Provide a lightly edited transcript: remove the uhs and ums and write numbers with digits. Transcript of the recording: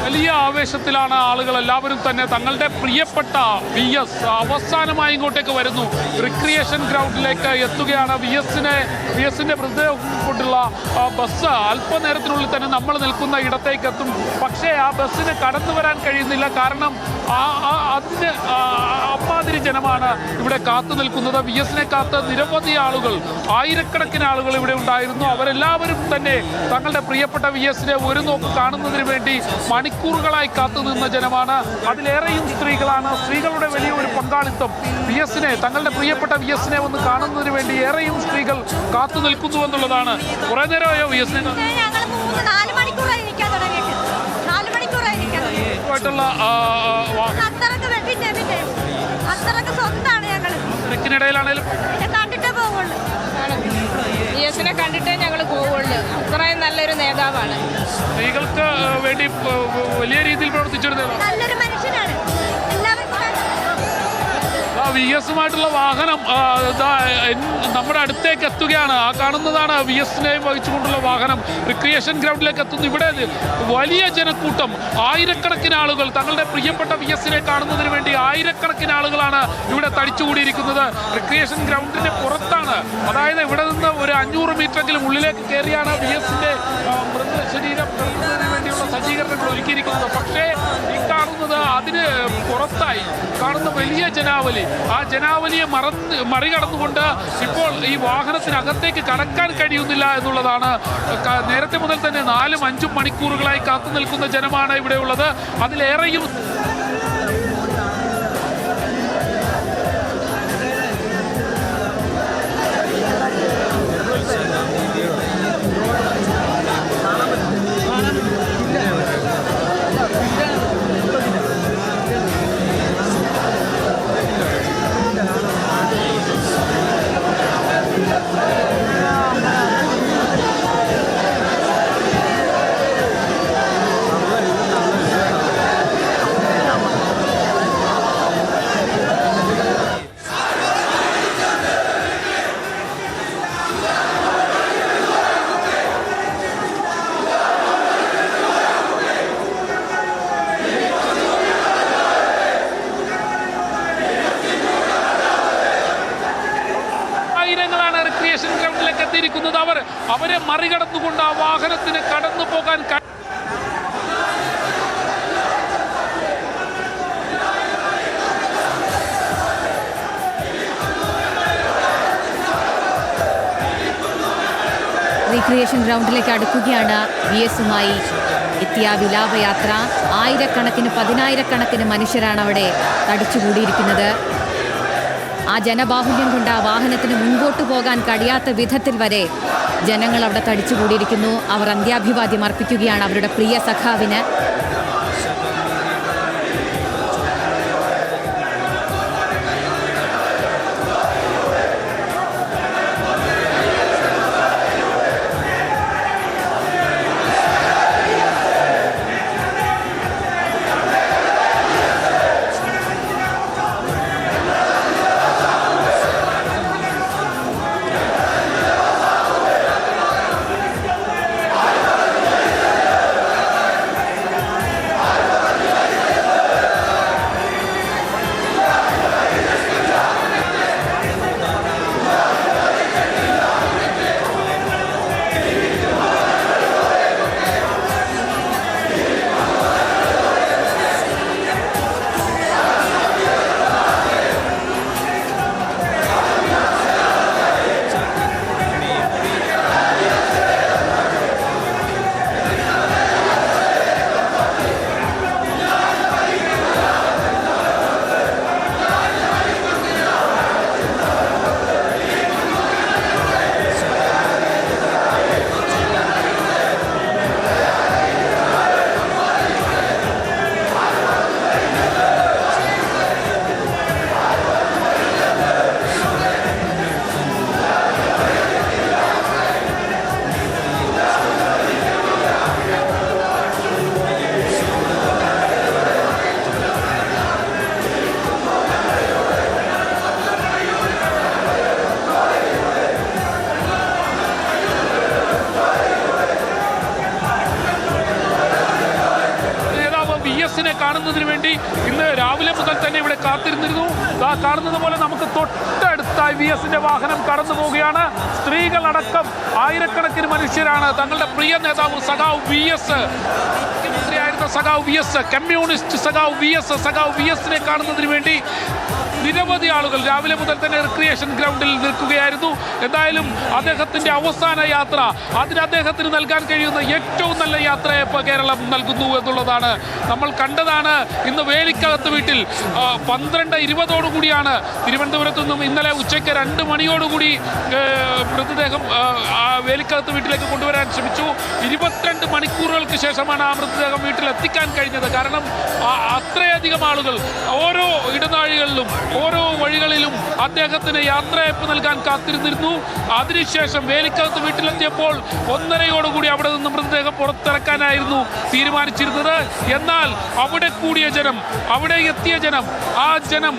വലിയ ആവേശത്തിലാണ് ആളുകൾ എല്ലാവരും തന്നെ. തങ്ങളുടെ പ്രിയപ്പെട്ട VS അവസാനമായി ഇങ്ങോട്ടേക്ക് വരുന്നു. റിക്രിയേഷൻ ഗ്രൗണ്ടിലേക്ക് എത്തുകയാണ്. VSന്റെ മൃതദേഹം കൊണ്ടുള്ള ബസ് അല്പനേരത്തിനുള്ളിൽ തന്നെ നമ്മൾ നിൽക്കുന്ന ഇടത്തേക്ക് എത്തും. പക്ഷേ ആ ബസ്സിന് കടന്നു വരാൻ കഴിയുന്നില്ല. കാരണം അതിന് അമ്മാതിരി ജനമാണ് ഇവിടെ കാത്തു നിൽക്കുന്നത്. VSനെ കാത്ത് നിരവധി ആളുകൾ, ആയിരക്കണക്കിന് ആളുകൾ ഇവിടെ ഉണ്ടായിരുന്നു. അവരെല്ലാവരും തന്നെ തങ്ങളുടെ പ്രിയപ്പെട്ട VSനെ ഒരു നോക്ക് കാണുന്നതിന് വേണ്ടി മണിക്കൂറുകളായി കാത്തു നിന്ന ജനമാണ്. അതിലേറെയും സ്ത്രീകളാണ്. സ്ത്രീകളുടെ വലിയൊരു പങ്കാളിത്തം VSനെ, തങ്ങളുടെ പ്രിയപ്പെട്ട VSനെ ഒന്ന് കാണുന്നതിന് വേണ്ടി ഏറെയും സ്ത്രീകൾ കാത്തു നിൽക്കുന്നു എന്നുള്ളതാണ്. കുറെ നേരമായോ VSനെ തിരക്കിനിടയിലാണേലും VSനെ കണ്ടിട്ടേ ഞങ്ങൾ പോവുള്ളൂ. അത്രയും നല്ലൊരു നേതാവാണ്. സ്ത്രീകൾക്ക് വേണ്ടി വലിയ രീതിയിൽ പ്രവർത്തിച്ചിരുന്ന നല്ലൊരു മനുഷ്യനാണ്. VSമായിട്ടുള്ള വാഹനം നമ്മുടെ അടുത്തേക്ക് എത്തുകയാണ്. ആ കാണുന്നതാണ് VSനെയും വഹിച്ചുകൊണ്ടുള്ള വാഹനം റിക്രിയേഷൻ ഗ്രൗണ്ടിലേക്ക് എത്തുന്നു. ഇവിടെ വലിയ ജനക്കൂട്ടം, ആയിരക്കണക്കിന് ആളുകൾ തങ്ങളുടെ പ്രിയപ്പെട്ട VSനെ കാണുന്നതിന് വേണ്ടി ആയിരക്കണക്കിന് ആളുകളാണ് ഇവിടെ തടിച്ചുകൂടിയിരിക്കുന്നത്. റിക്രിയേഷൻ ഗ്രൗണ്ടിന്റെ പുറത്താണ്. അതായത് ഇവിടെ നിന്ന് ഒരു 500 മീറ്ററെങ്കിലും ഉള്ളിലേക്ക് കയറിയാണ് VSന്റെ മൃതശരീരം നൽകുന്നതിന് വേണ്ടിയുള്ള സജ്ജീകരണങ്ങൾ ഒരുക്കിയിരിക്കുന്നത്. പക്ഷേ ഈ കാണുന്നത് അതിന് പുറത്തായി കാണുന്ന വലിയ ജനാവലി, ആ ജനാവലിയെ മറികടന്നുകൊണ്ട് ഇപ്പോൾ ഈ വാഹനത്തിനകത്തേക്ക് കടക്കാൻ കഴിയുന്നില്ല എന്നുള്ളതാണ്. നേരത്തെ മുതൽ തന്നെ 4-5 മണിക്കൂറുകളായി കാത്തു നിൽക്കുന്ന ജനമാണ് ഇവിടെ ഉള്ളത്. അതിലേറെയും അവരെ മറികടന്നുകൊണ്ട് ആ വാഹനത്തിന് കടന്നു പോകാൻ റീക്രിയേഷൻ ഗ്രൗണ്ടിലേക്ക് അടുക്കുകയാണ് VSുമായി എത്തിയ വിലാപയാത്ര. ആയിരക്കണക്കിന് 10,000-കണക്കിന് മനുഷ്യരാണ് അവിടെ തടിച്ചുകൂടിയിരിക്കുന്നത്. ആ ജനബാഹുല്യം കൊണ്ട് ആ വാഹനത്തിന് മുൻപോട്ട് പോകാൻ കഴിയാത്ത വിധത്തിൽ വരെ ജനങ്ങൾ അവിടെ തടിച്ചുകൂടിയിരിക്കുന്നു. അവർ അന്ത്യാഭിവാദ്യം അർപ്പിക്കുകയാണ് അവരുടെ പ്രിയ സഖാവിന്. എസിനെ കാണുന്നതിന് വേണ്ടി ഇന്ന് രാവിലെ മുതൽ തന്നെ ഇവിടെ കാത്തിരുന്നിരുന്നു. കാണുന്നത് പോലെ നമുക്ക് തൊട്ടടുത്തായി വി എസിന്റെ വാഹനം കടന്നു പോവുകയാണ്. സ്ത്രീകളടക്കം ആയിരക്കണക്കിന് മനുഷ്യരാണ് തങ്ങളുടെ പ്രിയ നേതാവ് സഖാവ് വി എസ്, മുഖ്യമന്ത്രിയായിരുന്ന സഖാവ് വി എസ്, കമ്മ്യൂണിസ്റ്റ് സഖാവ് വി എസിനെ കാണുന്നതിന് വേണ്ടി നിരവധി ആളുകൾ രാവിലെ മുതൽ തന്നെ റിക്രിയേഷൻ ഗ്രൗണ്ടിൽ നിൽക്കുകയായിരുന്നു. എന്തായാലും അദ്ദേഹത്തിന്റെ അവസാന യാത്ര, അതിന് അദ്ദേഹത്തിന് നൽകാൻ കഴിയുന്ന ഏറ്റവും നല്ല യാത്രയെ ഇപ്പോൾ കേരളം നൽകുന്നു എന്നുള്ളതാണ് നമ്മൾ കണ്ടതാണ്. ഇന്ന് വേലിക്കകത്ത് വീട്ടിൽ 12:20 തിരുവനന്തപുരത്തു നിന്നും ഇന്നലെ ഉച്ചയ്ക്ക് 2 മണിയോടുകൂടി മൃതദേഹം വേലിക്കകത്ത് വീട്ടിലേക്ക് കൊണ്ടുവരാൻ ശ്രമിച്ചു. 22 മണിക്കൂറുകൾക്ക് ശേഷമാണ് ആ മൃതദേഹം വീട്ടിലെത്തിക്കാൻ കഴിഞ്ഞത്. കാരണം അത്രയധികം ആളുകൾ ഓരോ ഇടനാഴികളിലും ഓരോ വഴികളിലും അദ്ദേഹത്തിന് യാത്രയപ്പ് നൽകാൻ കാത്തിരുന്നിരുന്നു. അതിനുശേഷം വേലിക്കകത്ത് വീട്ടിലെത്തിയപ്പോൾ 1:30 അവിടെ നിന്ന് മൃതദേഹം പുറത്തിറക്കാനായിരുന്നു തീരുമാനിച്ചിരുന്നത്. എന്നാൽ അവിടെ കൂടിയ ജനം, അവിടെ എത്തിയ ജനം, ആ ജനം